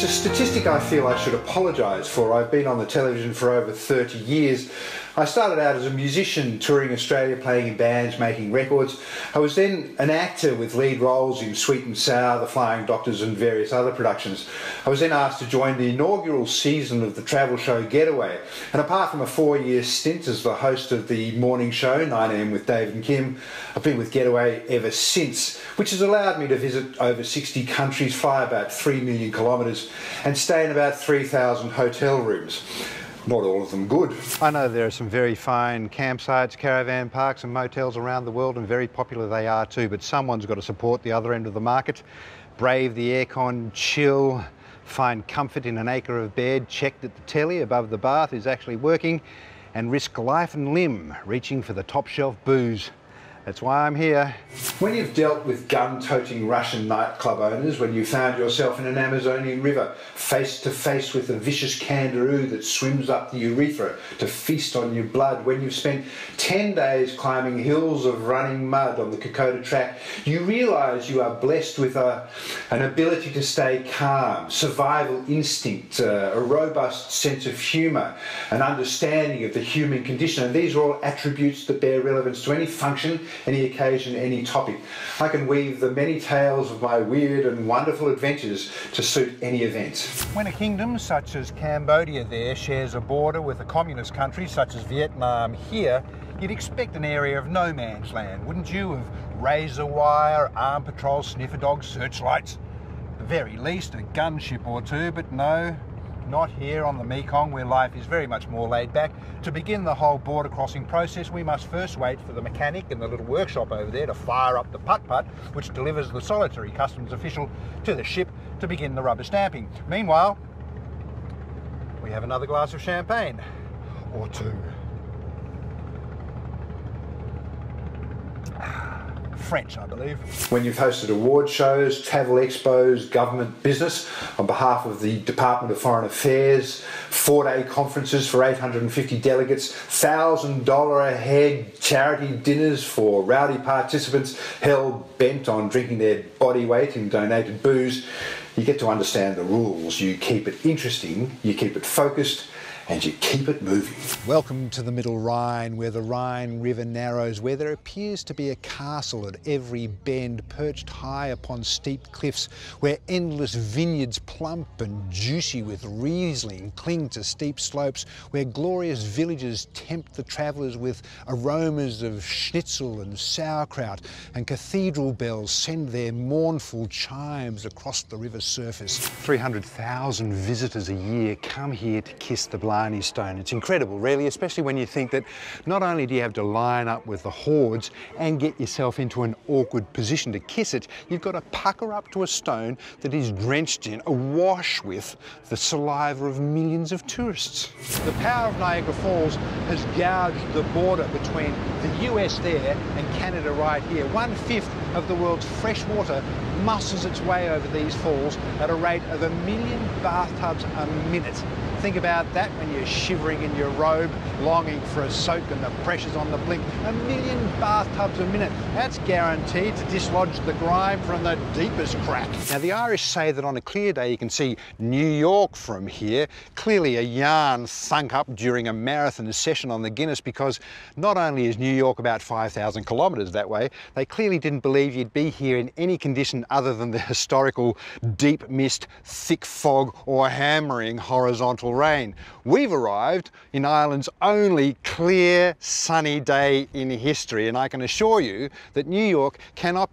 a statistic I feel I should apologise for. I've been on the television for over 30 years. I started out as a musician, touring Australia, playing in bands, making records. I was then an actor with lead roles in Sweet and Sour, The Flying Doctors and various other productions. I was then asked to join the inaugural season of the travel show Getaway. And apart from a 4-year stint as the host of the morning show, 9am with Dave and Kim, I've been with Getaway ever since, which has allowed me to visit over 60 countries, fly about 3 million kilometres and stay in about 3,000 hotel rooms. Not all of them good. I know there are some very fine campsites, caravan parks and motels around the world, and very popular they are too, but someone's got to support the other end of the market, brave the aircon chill, find comfort in an acre of bed, check that the telly above the bath is actually working, and risk life and limb reaching for the top shelf booze. That's why I'm here. When you've dealt with gun-toting Russian nightclub owners, when you found yourself in an Amazonian river, face to face with a vicious kangaroo that swims up the urethra to feast on your blood, when you've spent 10 days climbing hills of running mud on the Kokoda track, you realise you are blessed with an ability to stay calm, survival instinct, a robust sense of humour, an understanding of the human condition, and these are all attributes that bear relevance to any function, any occasion, any topic. I can weave the many tales of my weird and wonderful adventures to suit any event. When a kingdom such as Cambodia there shares a border with a communist country such as Vietnam here, you'd expect an area of no man's land, wouldn't you? Of razor wire, armed patrol, sniffer dogs, searchlights. At the very least a gunship or two, but no. Not here on the Mekong, where life is very much more laid back. To begin the whole border crossing process, we must first wait for the mechanic in the little workshop over there to fire up the putt-putt, which delivers the solitary customs official to the ship to begin the rubber stamping. Meanwhile, we have another glass of champagne, or two. French, I believe. When you've hosted award shows, travel expos, government business on behalf of the Department of Foreign Affairs, 4-day conferences for 850 delegates, $1,000 a head charity dinners for rowdy participants hell bent on drinking their body weight in donated booze, you get to understand the rules. You keep it interesting, you keep it focused, and you keep it moving. Welcome to the Middle Rhine, where the Rhine River narrows, where there appears to be a castle at every bend, perched high upon steep cliffs, where endless vineyards plump and juicy with Riesling cling to steep slopes, where glorious villages tempt the travellers with aromas of schnitzel and sauerkraut, and cathedral bells send their mournful chimes across the river's surface. 300,000 visitors a year come here to kiss the Blarney Stone. It's incredible, really, especially when you think that not only do you have to line up with the hordes and get yourself into an awkward position to kiss it, you've got to pucker up to a stone that is drenched in, awash with the saliva of millions of tourists. The power of Niagara Falls has gouged the border between the US there and Canada right here. 1/5 of the world's fresh water muscles its way over these falls at a rate of 1 million bathtubs a minute. Think about that when you're shivering in your robe, longing for a soak and the pressure's on the blink. 1 million bathtubs a minute. That's guaranteed to dislodge the grime from the deepest crack. Now, the Irish say that on a clear day you can see New York from here. Clearly a yarn sunk up during a marathon session on the Guinness, because not only is New York about 5,000 kilometres that way, they clearly didn't believe you'd be here in any condition other than the historical deep mist, thick fog or hammering horizontal rain. We've arrived in Ireland's only clear, sunny day in history, and I can assure you that New York cannot...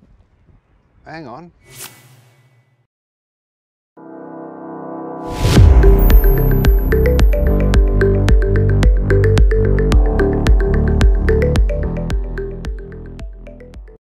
Hang on.